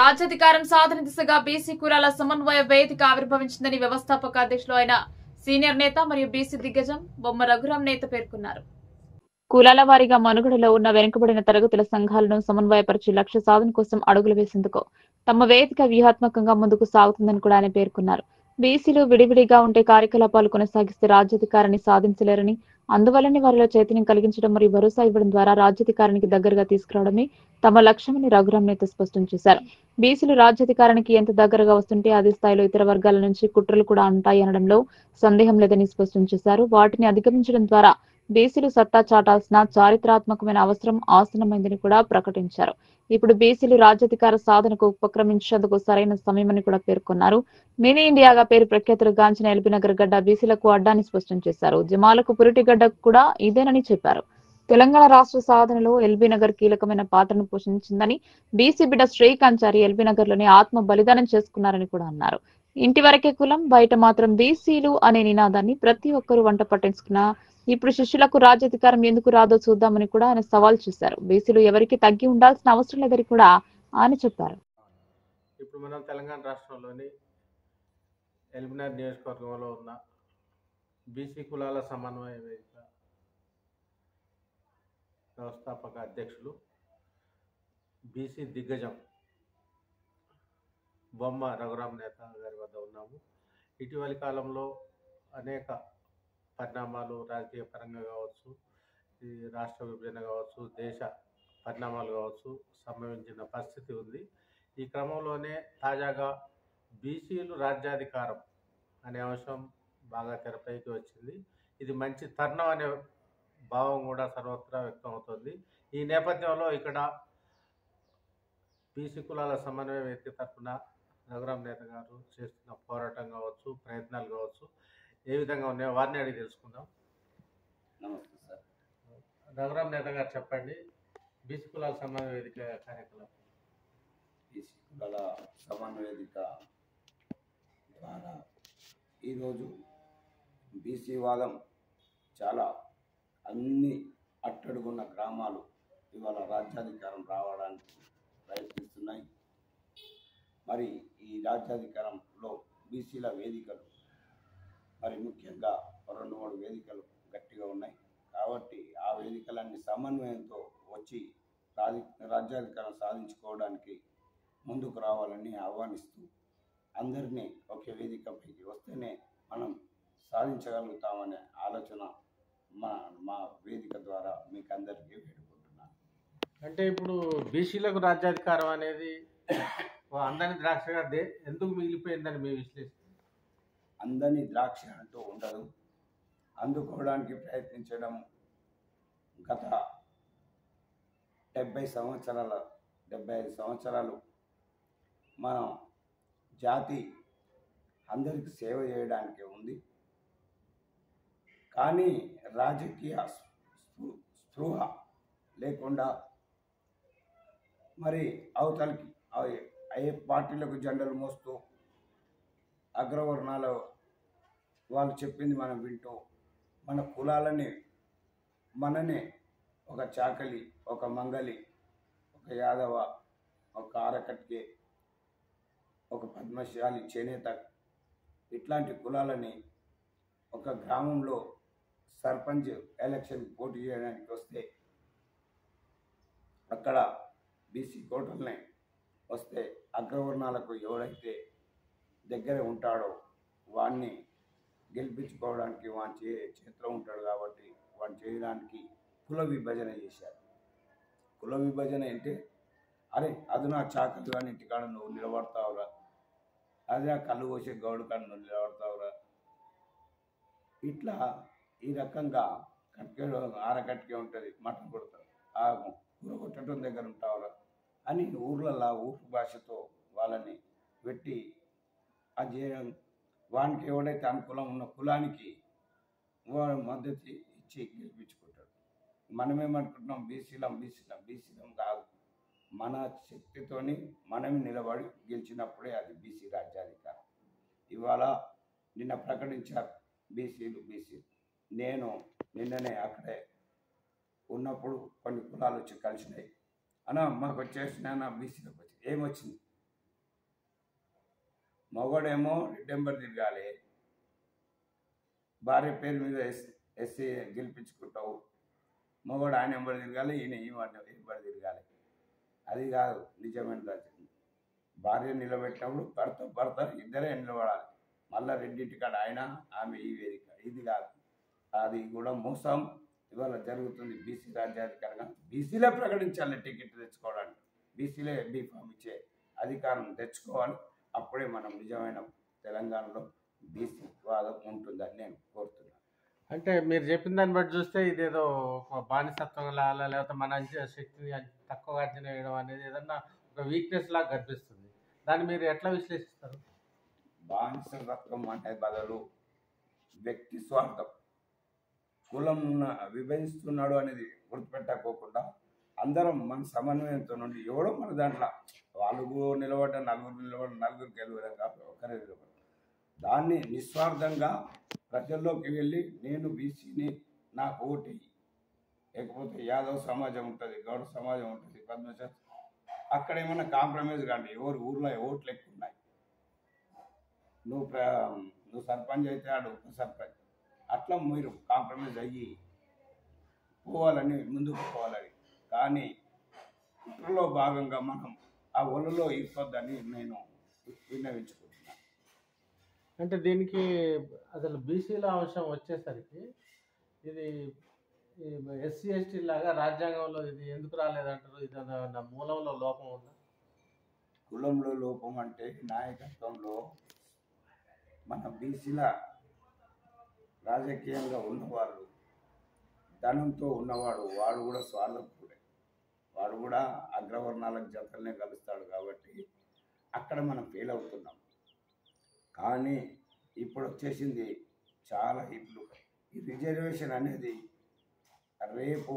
రాజ్యాధికారం సాధన దిశగా బీసీ కులాల సమన్వయ వేదిక ఆవిర్భవించిందని వ్యవస్థాపక అధ్యక్షులు అయిన సీనియర్ నేత మరియు బీసీ దిగ్గజం బొమ్మ రఘురాం నేత పేర్కొన్నారు. కులాల వారీగా మనుగడలో ఉన్న వెనుకబడిన తరగతుల సంఘాలను సమన్వయపరిచి లక్ష్య సాధన కోసం అడుగులు వేసేందుకు తమ వేదిక వ్యూహాత్మకంగా ముందుకు సాగుతుందని కూడా ఆయన పేర్కొన్నారు. బీసీలు విడివిడిగా ఉంటే కార్యకలాపాలు కొనసాగిస్తే రాజ్యాధికారాన్ని సాధించలేరని, అందువల్లనే వారిలో చైతన్యం కలిగించడం మరియు భరోసా ఇవ్వడం ద్వారా రాజ్యాధికారానికి దగ్గరగా తీసుకురావడమే తమ లక్ష్యమని రఘురాం నేత స్పష్టం చేశారు. బీసీలు రాజ్యాధికారానికి ఎంత దగ్గరగా వస్తుంటే అదే స్థాయిలో ఇతర వర్గాల నుంచి కుట్రలు కూడా ఉంటాయి అనడంలో సందేహం లేదని స్పష్టం చేశారు. వాటిని అధిగమించడం ద్వారా బీసీలు సత్తా చాటాల్సిన చారిత్రాత్మకమైన అవసరం ఆసన్నమైందని కూడా ప్రకటించారు. ఇప్పుడు బీసీలు రాజ్యాధికార సాధనకు ఉపక్రమించేందుకు సరైన సమయమని కూడా పేర్కొన్నారు. మినీ ఇండియాగా పేరు ప్రఖ్యాతులు గాంచిన ఎల్బీనగర్ గడ్డ బీసీలకు అడ్డాని స్పష్టం చేశారు. జమాలకు పురిటిగడ్డ కూడా ఇదేనని చెప్పారు. తెలంగాణ రాష్ట్ర సాధనలో ఎల్బీనగర్ కీలకమైన పాత్రను పోషించిందని, బీసీ బిడ్డ శ్రీకాంచారి ఎల్బీనగర్ లోని ఆత్మ బలిదానం చేసుకున్నారని కూడా అన్నారు. ఇంటి వరకే కులం, బయట మాత్రం బీసీలు అనే నినాదాన్ని ప్రతి ఒక్కరూ వంట పట్టించుకున్న ఇప్పుడు శిష్యులకు రాజ్యాధికారం ఎందుకు రాదో చూద్దామని కూడా ఆయన సవాల్ చేశారు. బీసీలు ఎవరికి తగ్గి ఉండాల్సిన అవసరం లేదని కూడా ఆయన చెప్పారు. ఇప్పుడు మనం తెలంగాణ రాష్ట్రంలోని ఎల్బీనగర్ నియోజకవర్గంలో ఉన్న బీసీ కులాల సమన్వయ వేదిక వ్యవస్థాపక అధ్యక్షులు బీసీ దిగ్గజం బొమ్మ రఘురాం నేత గారి వద్ద ఉన్నాము. ఇటీవలి కాలంలో అనేక పరిణామాలు రాజకీయ పరంగా కావచ్చు, ఈ రాష్ట్ర విభజన కావచ్చు, దేశ పరిణామాలు కావచ్చు సంభవించిన పరిస్థితి ఉంది. ఈ క్రమంలోనే తాజాగా బీసీలు రాజ్యాధికారం అనే అంశం బాగా తెరపైకి వచ్చింది. ఇది మంచి తరుణం అనే భావం కూడా సర్వత్రా వ్యక్తం అవుతుంది. ఈ నేపథ్యంలో ఇక్కడ బీసీ కులాల సమన్వయ వేదిక తరఫున రఘురాం నేత గారు చేస్తున్న పోరాటం కావచ్చు, ప్రయత్నాలు కావచ్చు ఏ విధంగా ఉన్నాయో వారిని అడిగి తెలుసుకుందాం. నమస్తే సార్. రఘురాం నేత గారు చెప్పండి, బీసీ కులాల సమన్వయ వేదిక కార్యకలాపం. బీసీ కులాల సమన్వయ వేదిక ద్వారా ఈరోజు బీసీ వాదం చాలా అన్ని అట్టడుగున్న గ్రామాలు ఇవాళ రాజ్యాధికారం రావడానికి ప్రయత్నిస్తున్నాయి. మరి ఈ రాజ్యాధికారంలో బీసీల వేదికలు మరి ముఖ్యంగా 2-3 వేదికలు గట్టిగా ఉన్నాయి. కాబట్టి ఆ వేదికలన్నీ సమన్వయంతో వచ్చి రాజ్యాధికారం సాధించుకోవడానికి ముందుకు రావాలని ఆహ్వానిస్తూ అందరినీ ఒకే వేదికపైకి వస్తేనే మనం సాధించగలుగుతామనే ఆలోచన మా వేదిక ద్వారా మీకు అందరికీ వేడుకుంటున్నాను. అంటే ఇప్పుడు బీసీలకు రాజ్యాధికారం అనేది అందని ద్రాక్షగా ఎందుకు మిగిలిపోయిందని మీ విశ్లేషణ? అందని ద్రాక్ష అంటూ ఉండదు. అందుకోవడానికి ప్రయత్నించడం గత 75 సంవత్సరాలు మనం జాతి అందరికి సేవ చేయడానికి ఉంది. కానీ రాజకీయ స్పృహ లేకుండా మరి అవతలకి ఏ పార్టీలకు జెండలు మోస్తూ అగ్రవర్ణాల వాళ్ళు చెప్పింది మనం వింటూ మన కులాలని మననే ఒక చాకలి, ఒక మంగలి, ఒక యాదవ, ఒక ఆరకట్కే, ఒక పద్మశాలి, చేనేత ఇట్లాంటి కులాలని ఒక గ్రామంలో సర్పంచ్ ఎలక్షన్ పోటీ చేయడానికి వస్తే అక్కడ బీసీ కోటల్ని వస్తే అగ్రవర్ణాలకు ఎవడైతే దగ్గర ఉంటాడో వాడిని గెలిపించుకోవడానికి వాని చేతిలో ఉంటాడు. కాబట్టి వాడిని చేయడానికి కుల విభజన చేశారు. కుల విభజన అంటే అరే అది నా చాకలి కానీ ఇంటికాడ నువ్వు నిలబడతావురా, అది నా కళ్ళు పోసే గౌడు కాడ నువ్వు నిలబడతావురా, ఇట్లా ఈ రకంగా ఆరకట్కే ఉంటుంది మటన్ కొడతారు, ఆ కూర కొట్టడం దగ్గర ఉంటావురా అని ఊర్లలో ఊరు భాషతో వాళ్ళని పెట్టి అది చేయడం. వానికి ఎవడైతే అనుకూలం ఉన్న కులానికి వాడు మద్దతు ఇచ్చి గెలిపించుకుంటాడు. మనమేమనుకుంటున్నాం బీసీలం కాదు. మన శక్తితోని మనమే నిలబడి గెలిచినప్పుడే అది బీసీ రాజ్యాధికారం. ఇవాళ నిన్న ప్రకటించారు బీసీలు. నేను నిన్ననే అక్కడే ఉన్నప్పుడు కొన్ని కులాలు వచ్చి కలిసినాయి. అన్న మాకు వచ్చేసిన బీసీలకు వచ్చి ఏమొచ్చింది? మగవాడేమో రెడ్డెంబర్ తిరగాలి, భార్య పేరు మీద ఎస్సీ గెలిపించుకుంటావు, మగవాడు ఆయన ఎంబడి తిరగాలి, ఈయన ఎంబడి తిరగాలి. అది కాదు నిజమైన రాజకీయం. భార్య నిలబెట్టినప్పుడు భర్త ఇద్దరే నిలబడాలి. మళ్ళీ రెండింటి కాడ ఆయన ఆమె ఈ వేదిక. ఇది కాదు, అది కూడా మోసం ఇవాళ జరుగుతుంది. బీసీ రాజ్యాధికారంగా బీసీలే ప్రకటించాలి టికెట్ తెచ్చుకోవడానికి, బీసీలే బీఫామ్ ఇచ్చే అధికారం తెచ్చుకోవాలి. అప్పుడే మనం నిజమైన తెలంగాణలో బీసీ వాదం ఉంటుందని నేను కోరుతున్నాను. అంటే మీరు చెప్పిన దాన్ని బట్టి చూస్తే ఇదేదో ఒక బానిసత్వం లాగా, లేకపోతే మన శక్తిని తక్కువ అంచనా వేయడం అనేది ఏదన్నా ఒక వీక్నెస్ లాగా కనిపిస్తుంది. దాన్ని మీరు ఎట్లా విశ్లేషిస్తారు? బానిసత్వం అంటే బదులు వ్యక్తి స్వార్థం, కులం విభజిస్తున్నాడు అనేది గుర్తుపెట్టకోకుండా అందరం మన సమన్వయంతో నుండి ఎవడో మన దాంట్లో వాళ్ళు నిలబడ్డ నలుగురు గెలవడం కాదు, ఒకరే నిలబడ్డ దాన్ని నిస్వార్థంగా ప్రజల్లోకి వెళ్ళి నేను బీసీని నాకు ఓటు, లేకపోతే యాదవ్ సమాజం ఉంటుంది, గౌడ సమాజం ఉంటుంది, పద్మశాలి, అక్కడ ఏమన్నా కాంప్రమైజ్ కానీ ఎవరు ఊర్లో ఓట్లు ఎక్కువ ఉన్నాయి, నువ్వు సర్పంచ్ అయితే ఆడు ఉప సర్పంచ్, అట్లా మీరు కాంప్రమైజ్ అయ్యి పోవాలని ముందుకు పోవాలని. కానీ కుట్రలో భాగంగా మనం ఆ ఒళ్ళలో ఇరుకొద్దని నేను విన్నవించుకుంటున్నాను. అంటే దీనికి అసలు బీసీల అంశం వచ్చేసరికి ఇది ఎస్సీ ఎస్టీ లాగా రాజ్యాంగంలో ఇది ఎందుకు రాలేదంటారు? ఇది నా మూలంలో లోపం ఉందా? కులంలో లోపం అంటే నాయకత్వంలో మన బీసీల రాజకీయంగా ఉన్నవాళ్ళు, ధనంతో ఉన్నవాడు వాడు కూడా స్వార్థపరుడే, వాడు కూడా అగ్రవర్ణాలకు జతలనే కలుస్తాడు. కాబట్టి అక్కడ మనం ఫెయిల్ అవుతున్నాం. కానీ ఇప్పుడు వచ్చేసింది చాలా ఇప్పుడు ఈ రిజర్వేషన్ అనేది రేపు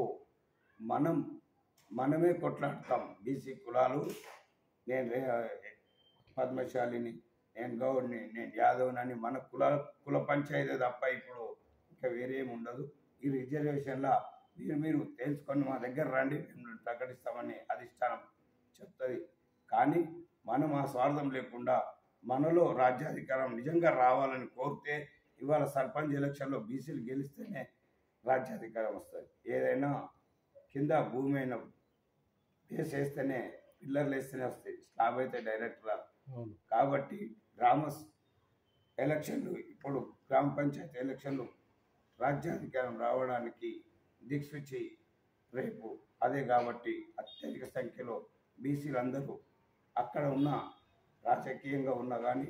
మనమే కొట్లాడతాం. బీసీ కులాలు, నేను పద్మశాలిని, నేను గౌడ్ని, నేను యాదవ్నని మన కుల పంచాయతీ తప్ప ఇప్పుడు ఇంకా వేరేమి ఉండదు. ఈ రిజర్వేషన్లో మీరు తెలుసుకొని మా దగ్గర రండి, మేము ప్రకటిస్తామని అధిష్టానం చెప్తుంది. కానీ మనం ఆ స్వార్థం లేకుండా మనలో రాజ్యాధికారం నిజంగా రావాలని కోరితే ఇవాళ సర్పంచ్ ఎలక్షన్లో బీసీలు గెలిస్తేనే రాజ్యాధికారం వస్తుంది. ఏదైనా కింద భూమి అయిన బేస్ వేస్తేనే, పిల్లర్లు వేస్తేనే వస్తాయి, స్లాబ్ అయితే డైరెక్ట్ రాదు. కాబట్టి గ్రామ ఎలక్షన్లు, ఇప్పుడు గ్రామ పంచాయతీ ఎలక్షన్లు రాజ్యాధికారం రావడానికి దిక్సూచి రేపు అదే. కాబట్టి అత్యధిక సంఖ్యలో బీసీలు అందరూ అక్కడ ఉన్న రాజకీయంగా ఉన్నా కానీ,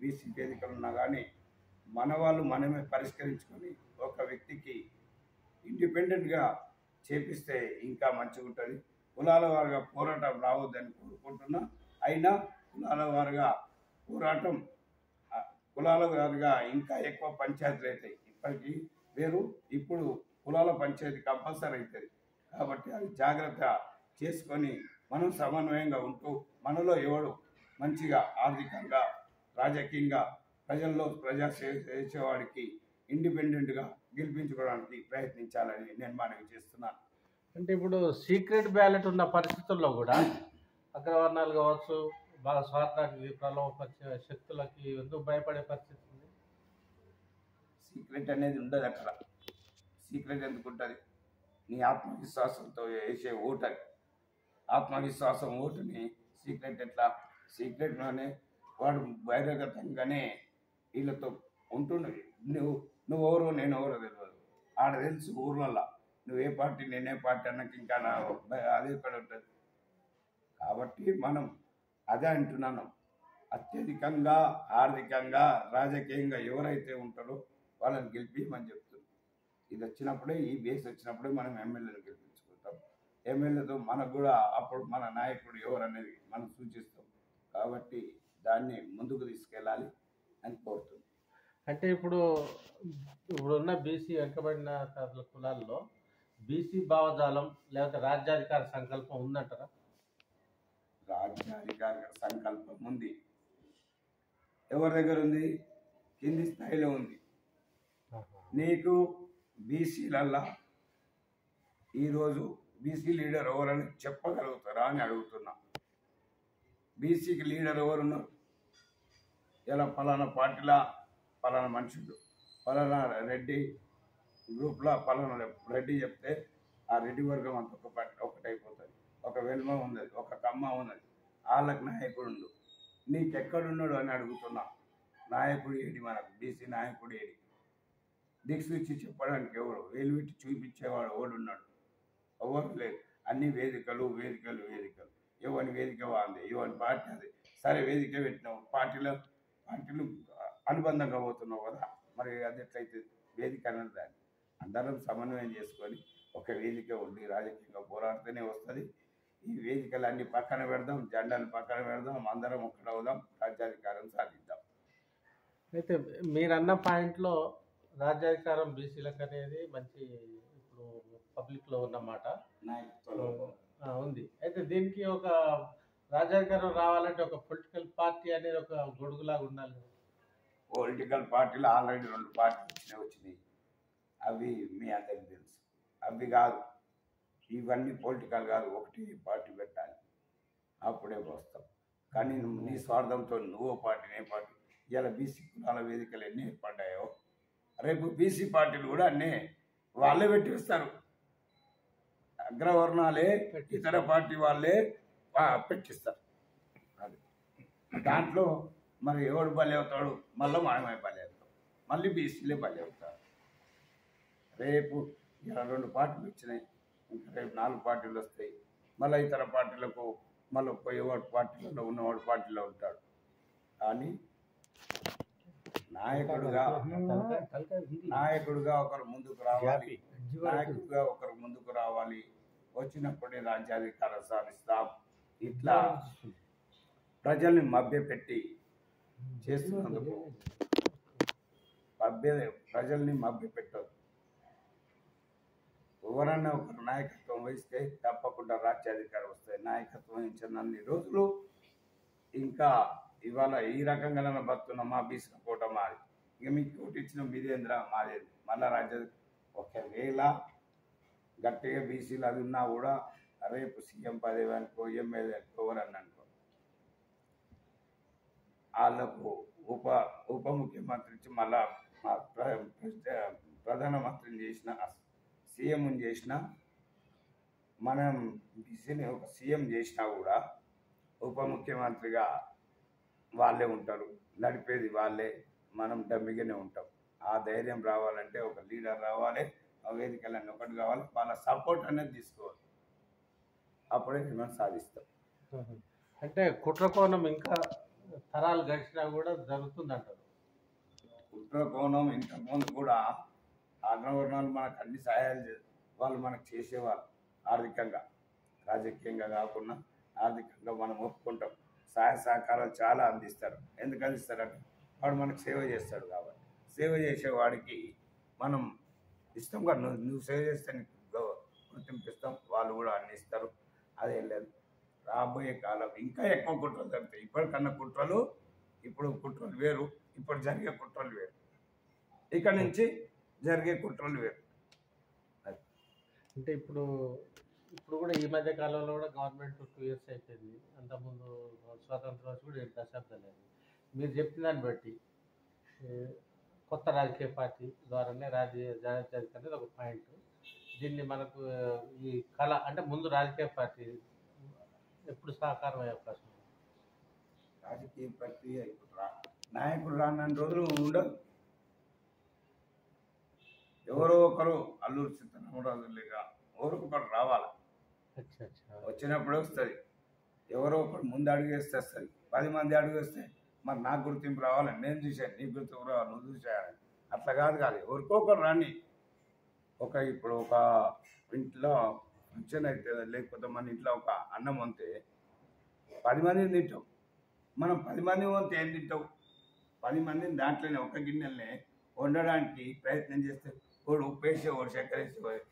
బీసీ వేదికలు ఉన్నా కానీ మన వాళ్ళు మనమే పరిష్కరించుకొని ఒక వ్యక్తికి ఇండిపెండెంట్గా చేపిస్తే ఇంకా మంచిగా ఉంటుంది. కులాల వారుగా పోరాటం రావద్దని కోరుకుంటున్నా. అయినా కులాల వారుగా పోరాటం, కులాల వారుగా ఇంకా ఎక్కువ పంచాయతీలు అవుతాయి. ఇప్పటికీ వేరు, ఇప్పుడు కులాల పంచాయతీ కంపల్సరీ అవుతుంది. కాబట్టి అది జాగ్రత్త చేసుకొని మనం సమన్వయంగా ఉంటూ మనలో ఎవడు మంచిగా ఆర్థికంగా రాజకీయంగా ప్రజల్లో ప్రజాసేవ చేసేవాడికి ఇండిపెండెంట్గా గెలిపించుకోవడానికి ప్రయత్నించాలని నేను మనవి చేస్తున్నాను. అంటే ఇప్పుడు సీక్రెట్ బ్యాలెట్ ఉన్న పరిస్థితుల్లో కూడా అగ్రవర్ణాలు కావచ్చు, బాగా స్వార్థానికి ప్రలోభపరిచే శక్తులకి ఎందుకు భయపడే పరిస్థితి ఉంది? సీక్రెట్ అనేది ఉండదు అక్కడ. సీక్రెట్ ఎందుకు ఉంటుంది? నీ ఆత్మవిశ్వాసంతో వేసే ఓటని, ఆత్మవిశ్వాసం ఓటుని సీక్రెట్ ఎట్లా? సీక్రెట్లోనే వాడు బహిరంగతంగానే వీళ్ళతో ఉంటుండే. నువ్వెవరో నేను ఎవరో తెలియదు, ఆడ తెలుసు ఊర్లల్లో నువ్వే పార్టీ నేనే పార్టీ అన్నకి ఇంకా అదే ఇక్కడ ఉంటుంది. కాబట్టి మనం అదే అంటున్నాను, అత్యధికంగా ఆర్థికంగా రాజకీయంగా ఎవరైతే ఉంటారో వాళ్ళని గెలిపించమని చెప్తున్నాం. ఇది వచ్చినప్పుడే, ఈ బేస్ వచ్చినప్పుడే మనం ఎమ్మెల్యేలు గెలిపించుకుంటాం. ఎమ్మెల్యేతో మనకు కూడా అప్పుడు మన నాయకుడు ఎవరు అనేది మనం సూచిస్తాం. కాబట్టి దాన్ని ముందుకు తీసుకెళ్ళాలి అని కోరుతున్నాం. అంటే ఇప్పుడున్న బీసీ వెనుకబడిన కులాల్లో బీసీ భావజాలం లేకపోతే రాజ్యాధికార సంకల్పం ఉందంటారా? రాజ్యాధికార సంకల్పం ఉంది. ఎవరి దగ్గర ఉంది? కింది స్థాయిలో ఉంది. నీకు బీసీలల్లా ఈరోజు బీసీ లీడర్ ఎవరని చెప్పగలుగుతారా అని అడుగుతున్నా. బీసీకి లీడర్ ఎవరున్నారు? ఇలా పలానా పార్టీలా పలానా మనుషులు పలానా రెడ్డి గ్రూప్లో పలానా రెడ్డి చెప్తే ఆ రెడ్డి వర్గం అంత ఒకటైపోతుంది. ఒక వెల్మ ఉన్నది, ఒక కమ్మ ఉన్నది, వాళ్ళకి నాయకుడు ఉండు. నీకెక్కడున్నాడు అని అడుగుతున్నా. నాయకుడు ఏడి, మనకు బీసీ నాయకుడు ఏడి? దిక్సూచి చెప్పడానికి ఎవరు? వేలు పెట్టి చూపించేవాడు ఎవడున్నాడు? ఎవరు లేదు. అన్ని వేదికలు వేదికలు వేదికలు. ఎవరి వేదిక వాళ్ళది, ఎవరి పార్టీ అది. సరే వేదిక పెట్టినావు, పార్టీలు అనుబంధంగా పోతున్నావు కదా, మరి అది ఎట్లయితే వేదిక అన్నది? దాన్ని అందరం సమన్వయం చేసుకొని ఒక వేదిక ఉండి రాజకీయంగా పోరాడితేనే వస్తుంది. ఈ వేదికలు అన్ని పక్కన పెడదాం, జెండాలు పక్కన పెడదాం, అందరం ఒక్కడవుదాం, రాజ్యాధికారం సాధిద్దాం. అయితే మీరన్న పాయింట్లో రాజ్యాధికారం బీసీలకు అనేది మంచి ఇప్పుడు పబ్లిక్లో ఉన్నమాట ఉంది. అయితే దీనికి ఒక రాజ్యాధికారం రావాలంటే ఒక పొలిటికల్ పార్టీ అనేది ఒక గొడుగులాగా ఉండాలి కదా. పొలిటికల్ పార్టీలు ఆల్రెడీ 2 పార్టీలు వచ్చినాయి. అవి మీ అందరికి తెలుసు. అవి కాదు, ఇవన్నీ పొలిటికల్ కాదు. ఒకటి పార్టీ పెట్టాలి, అప్పుడే వస్తాం. కానీ నీ స్వార్థంతో నువ్వు పార్టీ నే పార్టీ. ఇలా బీసీ కులాల వేదికలు ఎన్ని ఏర్పడ్డాయో రేపు బీసీ పార్టీలు కూడా అన్నీ వాళ్ళే పెట్టిస్తారు. అగ్రవర్ణాలే ఇతర పార్టీ వాళ్ళే పెట్టిస్తారు. అది దాంట్లో మరి ఎవడు బలి అవుతాడు? మళ్ళీ మనమే బలి అవుతాం, మళ్ళీ బీసీలే బలి అవుతారు. రేపు ఇలా 2 పార్టీలు వచ్చినాయి, ఇంకా రేపు 4 పార్టీలు వస్తాయి. మళ్ళీ ఇతర పార్టీలకు మళ్ళీ పోయేవాడు పార్టీలలో ఉన్నవాడు పార్టీలో ఉంటాడు. కానీ నాయకుడుగా ఒకరు ముందుకు రావాలి, నాయకుడిగా ఒకరు ముందుకు రావాలి. వచ్చినప్పుడే రాజ్యాధికారం సాధిస్తాం. ఇట్లా ప్రజల్ని మభ్యపెట్టి చేస్తున్నందుకు ప్రజల్ని మభ్యపెట్టదు. ఎవరన్నా ఒకరు నాయకత్వం వహిస్తే తప్పకుండా రాజ్యాధికారం వస్తాయి. నాయకత్వం వహించినన్ని రోజులు ఇంకా ఇవాళ ఈ రకంగా బతున్న మా బీసీ కోట మాది. ఇక మీకు కోటి ఇచ్చిన మీదేంద్ర మాదేది. మళ్ళా ఒకవేళ గట్టిగా బీసీలు అది ఉన్నా కూడా రేపు సీఎం పదవి అనుకో, ఎమ్మెల్యే అనుకో, ఎవరన్నా అనుకో, వాళ్ళకు ఉప ముఖ్యమంత్రి ఇచ్చి మళ్ళా ప్రధానమంత్రిని చేసిన, సీఎంని చేసిన, మనం బీసీని ఒక సీఎం చేసినా కూడా ఉప ముఖ్యమంత్రిగా వాళ్ళే ఉంటారు, నడిపేది వాళ్ళే, మనం డమ్మిగానే ఉంటాం. ఆ ధైర్యం రావాలంటే ఒక లీడర్ రావాలి, ఆ వేదికలన్నీ ఒకటి కావాలి, వాళ్ళ సపోర్ట్ అనేది తీసుకోవాలి. అప్పుడే మనం సాధిస్తాం. అంటే కుట్రకోణం ఇంకా తరాలు గడిచినా కూడా జరుగుతుంది అంటారు. కుట్రకోణం ఇంతకుముందు కూడా అగ్రవర్ణాలు మనకు అన్ని సహాయాలు వాళ్ళు మనకు చేసేవాళ్ళు. ఆర్థికంగా రాజకీయంగా కాకుండా ఆర్థికంగా మనం ఒప్పుకుంటాం. సహాయ సహకారాలు చాలా అందిస్తారు. ఎందుకు అందిస్తారంటే వాడు మనకు సేవ చేస్తాడు కాబట్టి. సేవ చేసేవాడికి మనం ఇష్టం కాదు, నువ్వు సేవ చేస్తే నీకు గుర్తింపు ఇస్తాం, వాళ్ళు కూడా అన్ని ఇస్తారు. అదేం లేదు. రాబోయే కాలం ఇంకా ఎక్కువ కుట్రలు జరుగుతాయి. ఇప్పటికన్నా కుట్రలు, ఇప్పుడు కుట్రలు వేరు, ఇప్పుడు జరిగే కుట్రలు వేరు, ఇక నుంచి జరిగే కుట్రలు వేరు. అంటే ఇప్పుడు కూడా ఈ మధ్య కాలంలో కూడా గవర్నమెంట్ 2 years అయిపోయింది. అంతకుముందు స్వాతంత్రం వచ్చి కూడా 7 దశాబ్దాలు అయింది. మీరు చెప్పిన దాన్ని బట్టి కొత్త రాజకీయ పార్టీ ద్వారానే రాజ్యాధికారం అనేది ఒక పాయింట్. దీన్ని మనకు ఈ కళ అంటే ముందు రాజకీయ పార్టీ ఎప్పుడు సహకారం అయ్యే అవకాశం ఉంది? రాజకీయ ప్రక్రియ ఇప్పుడు నాయకుడు రాని రోజులు ఉండదు. ఎవరో ఒకరు అల్లూరు సీతారామరాజు లేక ఎవరో ఒకరు రావాలి. వచ్చినప్పుడే వస్తుంది. ఎవరో ఒకరు ముందు అడుగు వేస్తే వస్తుంది. 10 మంది అడుగు వేస్తే మరి నాకు గుర్తింపు రావాలి, నేను చూశాను, నీకు గుర్తింపు రావాలి, నువ్వు చూసాను. అట్లా కాదు. ఎవరికో ఒకరు రాని. ఇప్పుడు ఒక ఇంట్లో ఫంక్షన్ అయితే, లేకపోతే మన ఇంట్లో ఒక అన్నం వంతే 10 మందిని తింటాం. మనం 10 మంది వంతే ఏం తింటావు? 10 మందిని దాంట్లోనే ఒక గిన్నెలనే వండడానికి ప్రయత్నం చేస్తే ఒకడు ఉప్పు వేసి, ఒకడు చక్కెర వేసి,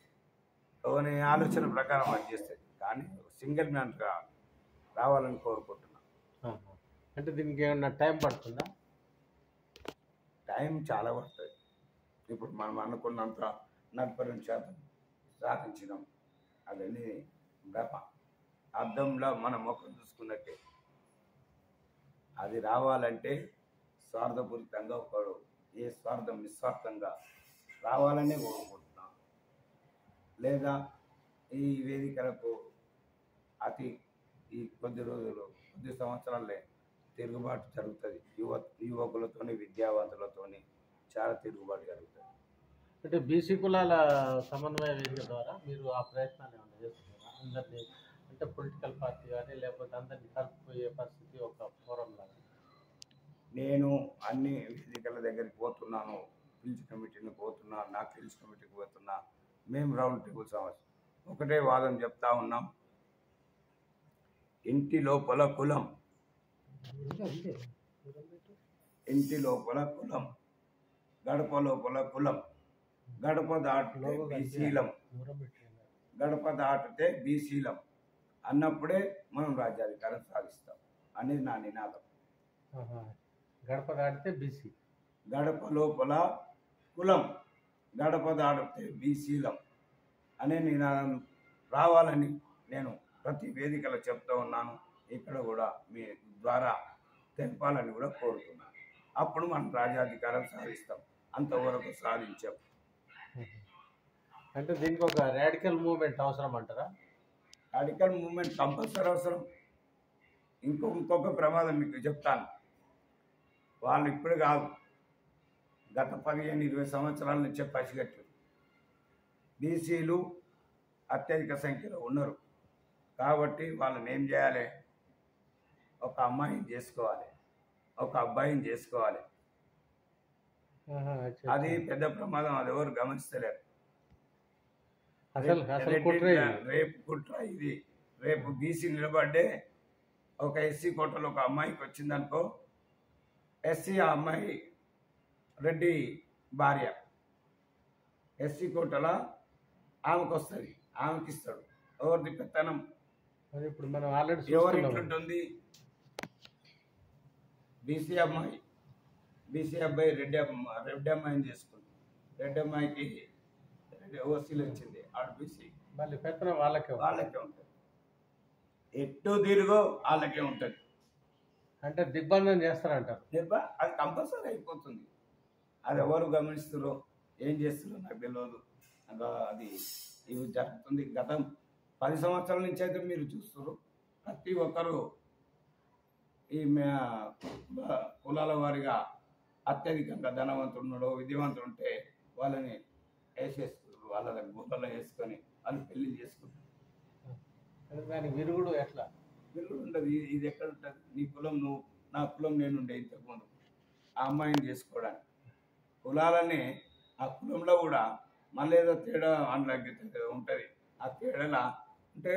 ఒకని ఆలోచన ప్రకారం అది చేస్తుంది. కానీ సింగిల్ మ్యాన్గా రావాలని కోరుకుంటున్నాం. అంటే దీనికి ఏమన్నా టైం పడుతుందా? టైం చాలా పడుతుంది. ఇప్పుడు మనం అనుకున్నంత 42% సాధించినాం. అదని భ్రమ. అద్దంలో మనం ముఖం చూసుకున్నట్టే. అది రావాలంటే స్వార్థపూరితంగా ఒకడు ఏ స్వార్థం నిస్వార్థంగా రావాలనే కోరుకుంటున్నాం. లేదా ఈ వేదికలకు ఈ కొద్ది సంవత్సరాలే తిరుగుబాటు జరుగుతుంది. యువకులతోని విద్యావంతులతోని చాలా తిరుగుబాటు జరుగుతుంది. అంటే బీసీ కులాల సమన్వయ వేదిక ద్వారా మీరు ఆ ప్రయత్నాలు ఏమైనా చేస్తున్నారా? అందరినీ అంటే పొలిటికల్ పార్టీ కానీ లేకపోతే అందరినీ కలిపిపోయే పరిస్థితి ఒక ఫోరం లాగా? నేను అన్ని వేదికల దగ్గరికి పోతున్నాను, పిలిచిన మీటింగ్కి పోతున్నా, నాకు తెలిసిన మీటింగ్కి పోతున్నా. మేము రౌండ్ టేబుల్ సమస్య ఒకటే వాదం చెప్తా ఉన్నాం. ఇంటి లోపల కులం, ఇంటి లోపల కులం, గడప లోపల కులం, గడప దాటితే బీసీలం, గడప దాటితే బీసీలం అన్నప్పుడే మనం రాజ్యాధికారం సాధిస్తాం అనేది నా నినాదం. గడప దాటితే బీసీ, గడప లోపల కులం, గడప దాటితే బీసీలం అనే నినాదం రావాలని నేను ప్రతి వేదికలో చెప్తూ ఉన్నాను. ఇక్కడ కూడా మీ ద్వారా తెలపాలని కూడా కోరుతున్నాను. అప్పుడు మనం రాజ్యాధికారం సాధిస్తాం. అంతవరకు సాధించాం. అంటే దీనికి ఒక రాడికల్ మూవ్మెంట్ అవసరం అంటారా? రాడికల్ మూవ్మెంట్ కంపల్సరీ అవసరం. ఇంకొక ప్రమాదం మీకు చెప్తాను. వాళ్ళు ఇప్పుడు కాదు, గత 15-20 సంవత్సరాల నుంచే పసిగట్టారు. బీసీలు అత్యధిక సంఖ్యలో ఉన్నారు కాబట్టి వాళ్ళని ఏం చేయాలి? ఒక అమ్మాయిని చేసుకోవాలి, ఒక అబ్బాయిని చేసుకోవాలి. అది పెద్ద ప్రమాదం. అది ఎవరు గమనిస్తలేరు. రేపు కుట్ర ఇది. రేపు బీసీ నిలబడ్డే ఒక ఎస్సీ కోటలో ఒక అమ్మాయికి వచ్చిందనుకో, ఎస్సీ ఆ అమ్మాయి రెడ్డి భార్య, ఎస్సీ కోటల ఆమెకు వస్తుంది, ఆమెకి ఇస్తాడు. ఎవరిది పెత్తనం? ఇప్పుడు మనం ఆల్రెడీ ఎవరు ఇట్లుంటుంది? బీసీ అమ్మాయి, బీసీ అబ్బాయి రెడ్డి అమ్మాయిని చేసుకుంది. రెడ్డి అమ్మాయికి ఓసీలు వచ్చింది, ఆడు బీసీ. మళ్ళీ పెత్తనం వాళ్ళకే ఉంటుంది. ఎటు తిరుగో వాళ్ళకే ఉంటుంది. అంటే దిగ్బంధం చేస్తారంటారు. అది కంపల్సరీ అయిపోతుంది. అది ఎవరు గమనిస్తారో ఏం చేస్తారో నాకు తెలియదు. అది ఇవి జరుగుతుంది. గత 10 సంవత్సరాల నుంచి అయితే మీరు చూస్తారు. ప్రతి ఒక్కరు ఈ కులాల వారిగా అత్యధికంగా ధనవంతుడు విద్యావంతుడు ఉంటే వాళ్ళని వేసేసుకుంటారు. వాళ్ళ గుహలో వేసుకొని వాళ్ళు పెళ్లి చేసుకుంటారు. దాని విరుగుడు ఎట్లా? విరుగుడు ఉండదు. ఇది ఎక్కడ ఉంటుంది? నీ కులం నువ్వు, నా కులం నేను ఉండే ఇంతకుముందు ఆ అమ్మాయిని చేసుకోవడానికి. కులాలని ఆ కులంలో కూడా మళ్ళీ ఏదో తేడా అనులగ్గితే ఉంటుంది. ఆ తేడాల అంటే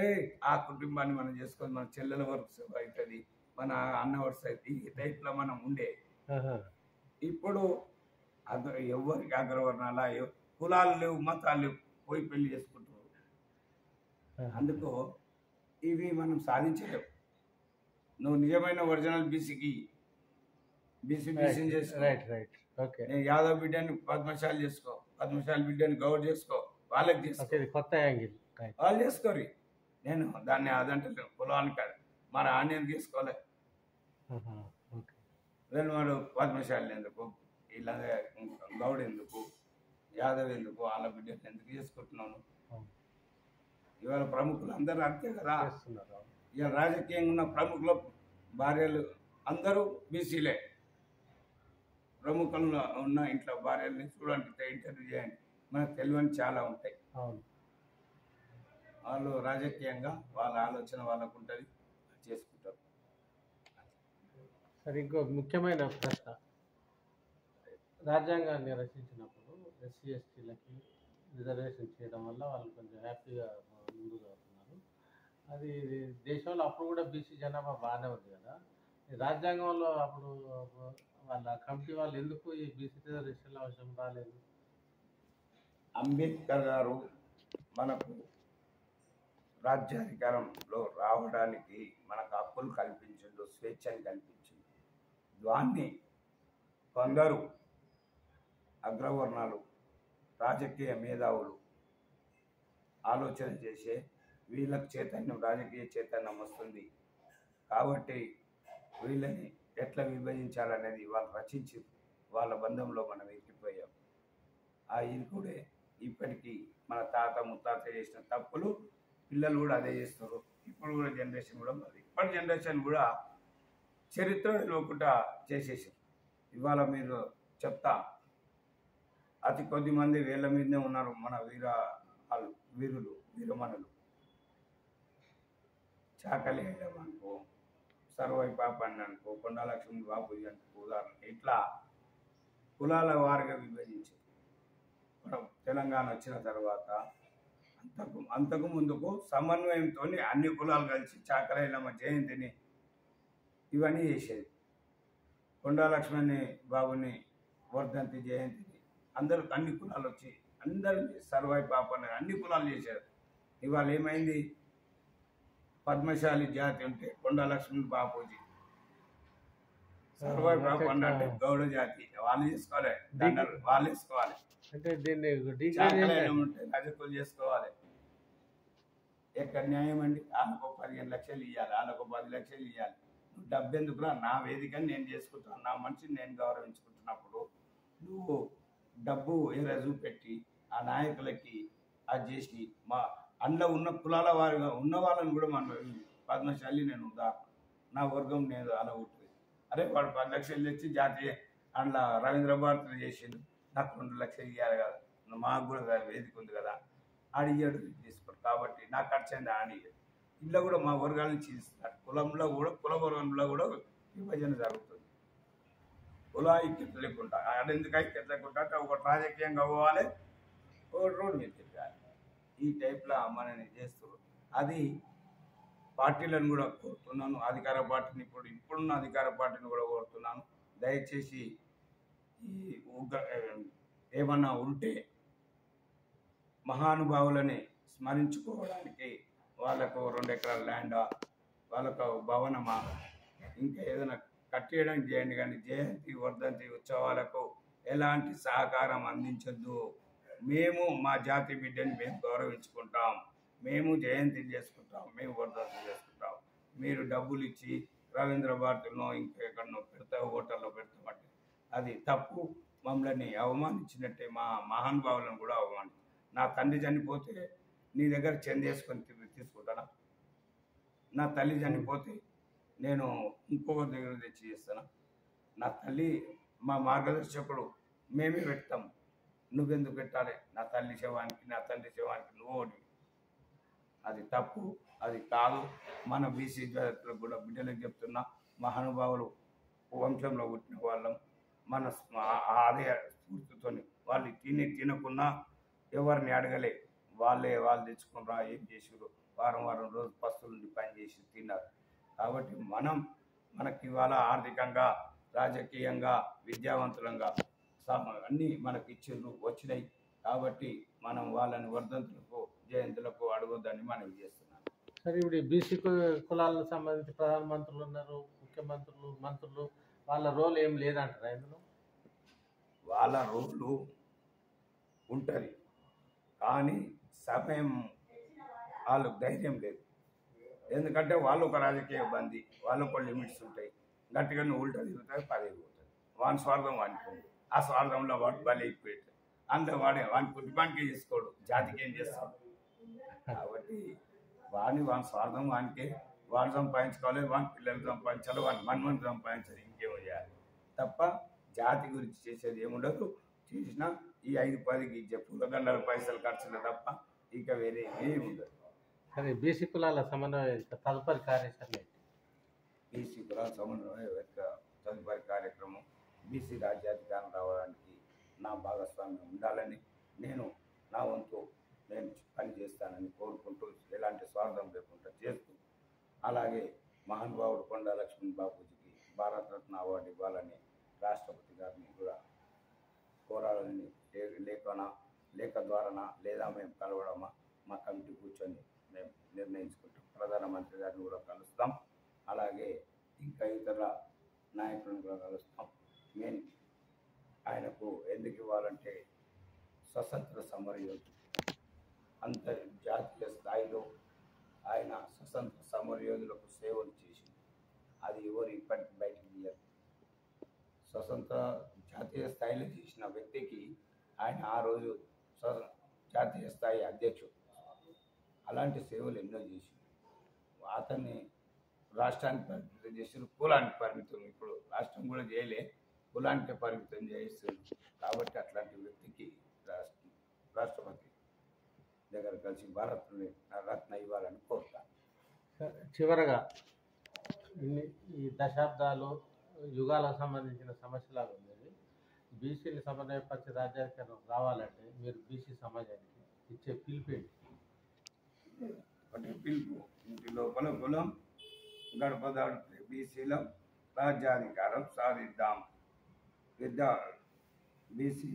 ఆ కుటుంబాన్ని మనం చేసుకొని మన చెల్లెల వరుస అవుతుంది, మన అన్న వరుస అవుతుంది. ఈ టైప్లో మనం ఉండే. ఇప్పుడు ఎవరికి అగ్రవర్ణాల కులాలు లేవు, మతాలు లేవు, పోయి పెళ్లి చేసుకుంటారు. అందుకు ఇవి మనం సాధించలేవు. నువ్వు నిజమైన ఒరిజినల్ బీసీకి బీసీని చేసుకో. నేను యాదవ్ బిడ్డని పద్మశాలి చేసుకో, పద్మశాలి బిడ్డని గౌడ్ చేసుకో, వాళ్ళకి చేసుకో. కొత్త యాంగిల్ వాళ్ళు చేసుకోరు. నేను దాన్ని అదంటే కులానికి మన ఆన్యం తీసుకోలే. వాడు పద్మశాలి ఎందుకు, ఇలా గౌడ్ ఎందుకు, యాదవ్ ఎందుకు, వాళ్ళ బిడ్డని ఎందుకు చేసుకుంటున్నాను? ఇవాళ ప్రముఖులు అందరూ అంతే కదా. ఇవాళ రాజకీయంగా ఉన్న ప్రముఖుల భార్యలు అందరూ బీసీలే. ప్రముఖులు ఉన్న ఇంట్లో భార్యల్ని చూడండి, ఇంటర్వ్యూ చేయండి, మనకు తెలియని చాలా ఉంటాయి. వాళ్ళు రాజకీయంగా వాళ్ళ ఆలోచన వాళ్ళకు ఉంటుంది, చేసుకుంటారు. సరే, ఇంకో ముఖ్యమైన ప్రశ్న. రాజ్యాంగాన్ని రచించినప్పుడు ఎస్సీ ఎస్టీలకి రిజర్వేషన్ చేయడం వల్ల వాళ్ళు కొంచెం హ్యాపీగా ముందుకు అవుతున్నారు. అది దేశంలో అప్పుడు కూడా బీసీ జనాభా బాగానే ఉంది కదా. రాజ్యాంగంలో అప్పుడు వాళ్ళ కమిటీ వాళ్ళు ఎందుకు ఈ బీసీ రిజర్వేషన్ల అవసరం రాలేదు? అంబేద్కర్ గారు మనకు రాజ్యాధికారంలో రావడానికి మనకు హక్కులు కల్పించిండు, స్వేచ్ఛని కల్పించిండు. దాన్ని కొందరు అగ్రవర్ణాలు, రాజకీయ మేధావులు ఆలోచన చేసే వీళ్ళకి చైతన్యం, రాజకీయ చైతన్యం వస్తుంది కాబట్టి వీళ్ళని ఎట్లా విభజించాలనేది వాళ్ళు రచించి వాళ్ళ బంధంలో మనం ఎక్కిపోయాం. ఆ ఇరుకుడే ఇప్పటికీ మన తాత ముత్తాత చేసిన తప్పులు పిల్లలు కూడా అదే చేస్తారు. ఇప్పుడు కూడా జనరేషన్ కూడా మరి ఇప్పటి జనరేషన్ కూడా చరిత్ర తెలియకుండా చేసేసారు. ఇవాళ మీరు చెప్తా, అతి కొద్ది మంది వేళ్ళ మీదనే ఉన్నారు మన వీరులు వీరమణులు. చాకలి అనుకో, సర్వై పాపన్న అనుకో, కొండా లక్ష్మణ్ బాపూజీ అనుకో, ఉదాహరణ ఇట్లా కులాల వారిగా విభజించారు. మనం తెలంగాణ వచ్చిన తర్వాత అంతకు ముందుకు సమన్వయంతో అన్ని కులాలు కలిసి చాకలైలమ్మ జయంతిని ఇవన్నీ చేసేది. కొండా లక్ష్మణ్ బాబుని వర్ధంతి జయంతిని అందరూ అన్ని కులాలు వచ్చి అందరూ సర్వై పాపన్న అన్ని కులాలు చేశారు. ఇవాళ ఏమైంది, పద్మశాలి జాతి ఉంటే కొండా లక్ష్మణ్ బాపూజీ, సర్వై పాపన్న అంటే గౌడ జాతి వాళ్ళు చేసుకోవాలి, దండలు వాళ్ళు వేసుకోవాలి, అంటే దీన్ని ఉంటే రజకులు చేసుకోవాలి. ఎక్కడ న్యాయం అండి? వాళ్ళకు 15 లక్షలు ఇవ్వాలి, వాళ్ళకు 10 లక్షలు ఇవ్వాలి. నువ్వు డబ్బు ఎందుకురా? నా వేదికని నేను చేసుకుంటాను, నా మనిషిని నేను గౌరవించుకుంటున్నప్పుడు నువ్వు డబ్బు ఏదో చూపెట్టి ఆ నాయకులకి అది చేసి మా అందులో ఉన్న కులాల వారిగా ఉన్న వాళ్ళని కూడా మనం పద్మశాలి నేను ఉదాహరణ నా వర్గం నేను అలా ఉంటుంది. అరే వాడు 10 లక్షలు తెచ్చి జాతీయ అందులో రవీంద్ర భారతులు చేసిండు, నాకు 2 లక్షలు ఇవ్వాలి కదా, మాకు కూడా వేదిక ఉంది కదా, అడిగాడు తీసుకోడు. కాబట్టి నా ఖర్చు అయింది అడిగాడు. ఇంట్లో కూడా మా వర్గాలను చీలిస్తున్నారు. కులంలో కూడా కుల వర్గంలో కూడా విభజన జరుగుతుంది. కుల ఐక్యత లేకుండా ఆడెందుకు ఐక్యత లేకుండా అంటే ఒకటి రాజకీయంగా పోవాలి, ఒకటి రోడ్డు మీద తిరగాలి. ఈ టైప్లో మనని చేస్తారు. అది పార్టీలను కూడా కోరుతున్నాను, అధికార పార్టీని ఇప్పుడున్న అధికార పార్టీని కూడా కోరుతున్నాను. దయచేసి ఈ ఏమన్నా ఉంటే మహానుభావులని స్మరించుకోవడానికి వాళ్ళకు 2 ఎకరాల ల్యాండా, వాళ్ళకు భవనమా, ఇంకా ఏదైనా కట్టేయడానికి చేయండి. కానీ జయంతి వర్ధంతి ఉత్సవాలకు ఎలాంటి సహకారం అందించద్దు. మేము మా జాతి బిడ్డని మేము గౌరవించుకుంటాం, మేము జయంతిని చేసుకుంటాం, మేము వర్ధంతి చేసుకుంటాం. మీరు డబ్బులు ఇచ్చి రవీంద్ర భారతిలో ఇంకెక్కడనో హోటల్లో పెడతామంటే అది తప్పు. మమ్మల్ని అవమానించినట్టే, మా మహానుభావులను కూడా అవమానించి. నా తండ్రి చనిపోతే నీ దగ్గర చెందేసుకొని తీసుకుంటానా? నా తల్లి చనిపోతే నేను ఇంకొకరి దగ్గర తెచ్చి చేస్తానా? నా తల్లి మా మార్గదర్శకుడు, మేమే పెడతాం, నువ్వెందుకు పెట్టాలి? నా తల్లి శవానికి నా తండ్రి శవానికి నువ్వు, అది తప్పు, అది కాదు. మన బీసీ జాతులకు కూడా బిడ్డలకు చెప్తున్నా, మహానుభావులు వంశంలో పుట్టిన వాళ్ళం, మన ఆదాయ స్ఫూర్తితో వాళ్ళు తినకున్నా ఎవరిని అడగలే, వాళ్ళు తెచ్చుకున్నా ఏం చేసారు, వారం రోజు పస్తులుండి పని చేసి తిన్నారు. కాబట్టి మనకి ఇవాళ ఆర్థికంగా, రాజకీయంగా, విద్యావంతులంగా అన్నీ మనకి వచ్చినాయి. కాబట్టి మనం వాళ్ళని వర్ధంతులకు జయంతులకు అడగొద్దని మనం చేస్తున్నాం. సరే, ఇప్పుడు బీసీ కులాలకు సంబంధించి ప్రధానమంత్రులు ఉన్నారు, ముఖ్యమంత్రులు, మంత్రులు, వాళ్ళ రోల్ ఏం లేదంటారా ఇందులో? వాళ్ళ రోలు ఉంటుంది, కానీ సమయం వాళ్ళకు ధైర్యం లేదు. ఎందుకంటే వాళ్ళు ఒక రాజకీయ బందీ, వాళ్ళకు ఒక లిమిట్స్ ఉంటాయి. గట్టిగా నువ్వు ఉల్టా తిరుగుతాయి, పది పోతుంది. వాని స్వార్థం వాడుతుంది, ఆ స్వార్థంలో వాడు బలి అయిపోయాడు. అంత వాని కుటుంబానికి చేసుకోడు, జాతికి ఏం చేస్తాడు? కాబట్టి వాని స్వార్థం వానికి, వాడు సంపాదించుకోవాలి, వాని పిల్లలు సంపాదించాలి, వాని మన్మని సంపాదించాలి, ఇంకేమో చేయాలి తప్ప జాతి గురించి చేసేది ఏముండదు. చేసినా ఈ 5-10కి ఇచ్చే పూలదండల పైసలు ఖర్చులు తప్ప ఇక వేరే ఏమి ఉండదు. సరే, బీసీ కులాల సమన్వయ తదుపరి కార్యాచరణ? బీసీ కులాల సమన్వయ తదుపరి కార్యక్రమం బీసీ రాజ్యాధికారం రావడానికి నా భాగస్వామ్యం ఉండాలని, నేను నా వంతు నేను పని చేస్తానని కోరుకుంటూ, ఎలాంటి స్వార్థం లేకుండా చేస్తూ, అలాగే మహానుభావుడు కొండా లక్ష్మణ్ బాపూజీకి భారతరత్న అవార్డు ఇవ్వాలని రాష్ట్రపతి గారిని కూడా కోరాలని, లేఖ ద్వారానా లేదా మేము కలవడమా మా కమిటీ కూర్చొని మేము నిర్ణయించుకుంటాం. ప్రధానమంత్రి గారిని కూడా కలుస్తాం, అలాగే ఇంకా ఇతర నాయకులను కూడా కలుస్తాం. మేము ఆయనకు ఎందుకు ఇవ్వాలంటే స్వతంత్ర సమరయోధుడు, అంతర్జాతీయ స్థాయిలో ఆయన స్వతంత్ర సమరయోధులకు సేవలు చేసింది. అది ఎవరు ఇప్పటికి బయటికి తీయరు. స్వతంత్ర జాతీయ స్థాయిలో చేసిన వ్యక్తికి ఆయన ఆ రోజు జాతీయ స్థాయి అధ్యక్షుడు. అలాంటి సేవలు ఎన్నో చేసి అతన్ని రాష్ట్రానికి పరిమితం చేసి కులానికి పరిమితం, ఇప్పుడు రాష్ట్రం కూడా చేయలే, కులానికి పరిమితం చేస్తుంది. కాబట్టి అట్లాంటి వ్యక్తికి రాష్ట్రపతి దగ్గర కలిసి భారత్ రత్న ఇవ్వాలని కోరుతాను. చివరగా ఈ దశాబ్దాలు యుగాలకు సంబంధించిన సమస్యలాగా ఉండేది. బీసీని సమన్వయపరిచే రాజ్యాధికారం రావాలంటే మీరు బీసీ సమాజానికి ఇచ్చే పిలుపు ఏంటి? ఒకటి పిలుపు, ఇంటి లోపల కులం, గడప దాడితే బీసీల రాజ్యాధికారం సాధిద్దాం. బీసీ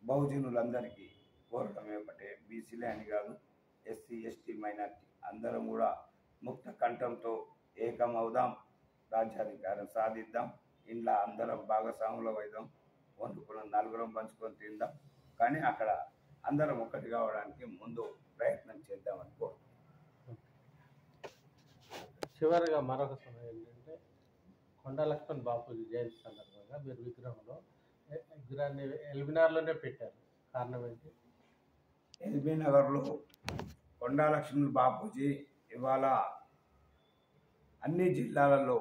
బహుజనులందరికీ కోరటమే ఒకటే, బీసీలే అని కాదు, ఎస్సీ ఎస్టీ మైనార్టీ అందరం కూడా ముక్త కంఠంతో ఏకమవుదాం, రాజ్యాధికారం సాధిద్దాం. ఇంట్లో అందరం భాగస్వాములు అవుదాం, వండుకున్న నలుగురం పంచుకొని తిందాం. కానీ అక్కడ అందరం ఒకటి కావడానికి ముందు ప్రయత్నం చేద్దామని కోరుతున్నాం. చివరిగా మరొక సమయం ఏంటంటే కొండా లక్ష్మణ్ బాపూజీ జయంతి సందర్భంగా మీరు విగ్రహాన్ని ఎల్బినార్లోనే పెట్టారు. కారణం ఏంటి? ఎల్బీ నగర్లో కొండా లక్ష్మణ్ బాపూజీ ఇవాళ అన్ని జిల్లాలలో,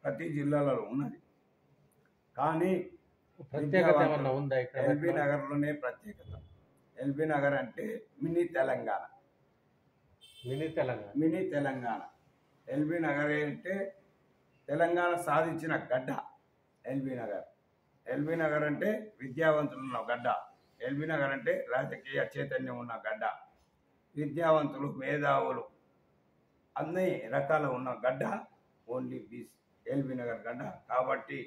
ప్రతి జిల్లాలలో ఉన్నది. కానీ ప్రత్యేకత ఏమన్నా ఉందా ఇక్కడ? ఎల్బీ నగర్లోనే ప్రత్యేకత. ఎల్బీ నగర్ అంటే mini Telangana. Mini Telangana LB Nagar అంటే తెలంగాణ సాధించిన గడ్డ ఎల్బీ నగర్. ఎల్బీ నగర్ అంటే విద్యావంతులు ఉన్న గడ్డ. ఎల్బీ నగర్ అంటే రాజకీయ చైతన్యం ఉన్న గడ్డ, విద్యావంతులు, మేధావులు అన్ని రకాల ఉన్న గడ్డ ఓన్లీ బీసీ ఎల్బీ నగర్ గడ్డ. కాబట్టి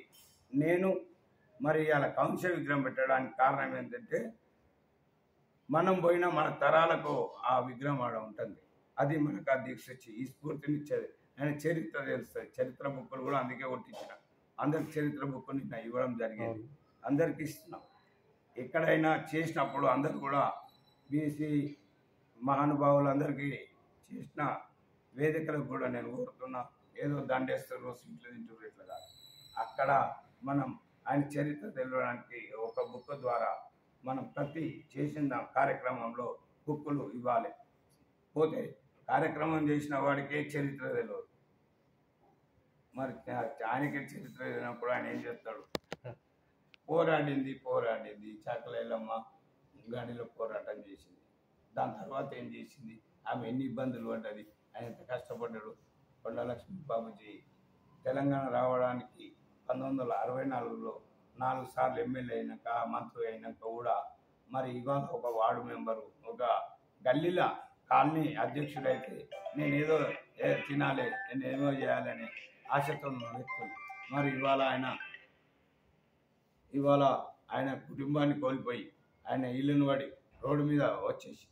నేను మరి ఇలా కాంస్య విగ్రహం పెట్టడానికి కారణం ఏంటంటే మనం పోయినా మన తరాలకు ఆ విగ్రహం ఆడ ఉంటుంది. అది మనకు ఆ దీక్ష ఇచ్చి ఈ స్ఫూర్తినిచ్చేది. ఆయన చరిత్ర తెలుస్తుంది, చరిత్ర బుక్కులు కూడా అందుకే కొట్టించిన. అందరికి చరిత్ర బుక్కుని ఇవ్వడం జరిగేది, అందరికి ఇస్తున్నాం. ఎక్కడైనా చేసినప్పుడు అందరు కూడా బీసీ మహానుభావులందరికీ చేసిన వేదికలకు కూడా నేను కోరుతున్నా. ఏదో దండేస్తారు, సీట్లు తింటారు, ఇట్లా కాదు. అక్కడ మనం ఆయన చరిత్ర తెలియడానికి ఒక బుక్ ద్వారా మనం ప్రతి చేసిన కార్యక్రమంలో బుక్కులు ఇవ్వాలి. పోతే కార్యక్రమం చేసిన వాడికే చరిత్ర తెలియదు. మరి ఆయనకే చరిత్ర తెలియనప్పుడు ఆయన ఏం చేస్తాడు? పోరాడింది చాకలేలమ్మ గాడిలో పోరాటం చేసింది. దాని తర్వాత ఏం చేసింది? ఆమె ఎన్ని ఇబ్బందులు పడ్డది, ఆయన ఎంత కష్టపడ్డాడు. కొండా లక్ష్మణ్ బాబూజీ తెలంగాణ రావడానికి 1964లో 4 సార్లు ఎమ్మెల్యే అయినాక, మంత్రి అయినాక కూడా మరి ఇవాళ ఒక వార్డు మెంబరు, ఒక గల్లీల కాలనీ అధ్యక్షుడైతే నేనేదో తినాలి, నేనేమో చేయాలని ఆశతో ఉన్న వ్యక్తులు మరి ఇవాళ ఆయన కుటుంబాన్ని కోల్పోయి ఆయన ఇల్లును పడి రోడ్డు మీద వచ్చేసి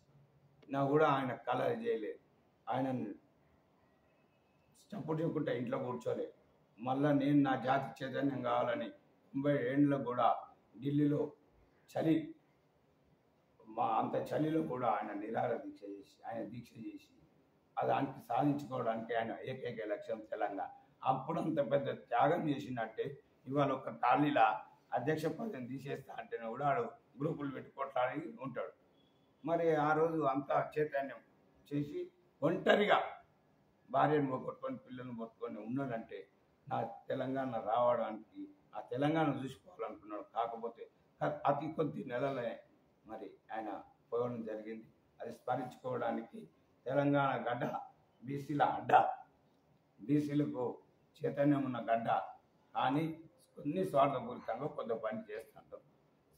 నా కూడా ఆయన కళ చేయలేదు. ఆయన చప్పుడు చెప్పుకుంటే ఇంట్లో కూర్చోలే. మళ్ళీ నేను నా జాతి చైతన్యం కావాలని 90 ఏళ్ళలో కూడా ఢిల్లీలో చలి, అంత చలిలో కూడా ఆయన నిరాహార దీక్ష చేసి దానికి సాధించుకోవడానికి ఆయన ఏకైక లక్ష్యం తెలంగాణ. అప్పుడు అంత పెద్ద త్యాగం చేసినట్టే ఇవాళ ఒక కాలనీలా అధ్యక్ష పదవిని తీసేస్తా అంటేనే కూడా ఆడు గ్రూపులు పెట్టి కొట్లాడి ఉంటాడు. మరి ఆ రోజు అంతా చైతన్యం చేసి ఒంటరిగా భార్యను పోగొట్టుకొని పిల్లలను పట్టుకొని ఉన్నాడంటే నా తెలంగాణ రావడానికి, ఆ తెలంగాణ చూసుకోవాలనుకున్నాడు. కాకపోతే అతి కొద్ది నెలలే మరి ఆయన పోవడం జరిగింది. అది స్మరించుకోవడానికి తెలంగాణ గడ్డ బీసీల అడ్డ, బీసీలకు చైతన్యం ఉన్న గడ్డ. కానీ కొన్ని స్వార్థపూరితంగా కొంత పని చేస్తుంటారు.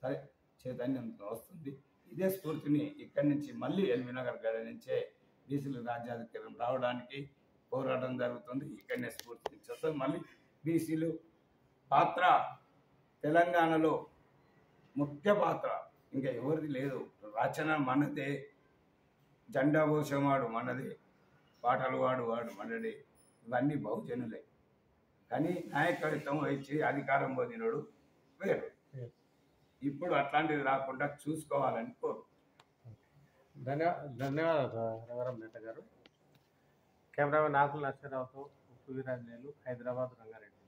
సరే, చైతన్యం వస్తుంది. ఇదే స్ఫూర్తిని ఇక్కడి నుంచి మళ్ళీ ఎల్బీ నగర్ గడ్డ నుంచే బీసీల రాజ్యాధికారం రావడానికి పోరాటం జరుగుతుంది. ఇక్కడనే స్ఫూర్తి ఇచ్చేస్తుంది. మళ్ళీ బీసీలు పాత్ర తెలంగాణలో ముఖ్య పాత్ర ఇంకా ఎవరిది లేదు. రచన మనదే, జెండా పోసేవాడు మనదే, పాటలు వాడు మనదే. ఇవన్నీ బహుజనులే. కానీ నాయకత్వం ఇచ్చి అధికారం పొందినడు వేరు. ఇప్పుడు అట్లాంటిది రాకుండా చూసుకోవాలని కోరు. ధన్యవాదాలు రఘురామ్ నేత గారు. కెమెరామెన్ ఆకుల నరసింహరావుతో ఉప్పు వీరాంజనేయులు, హైదరాబాద్, రంగారెడ్డి.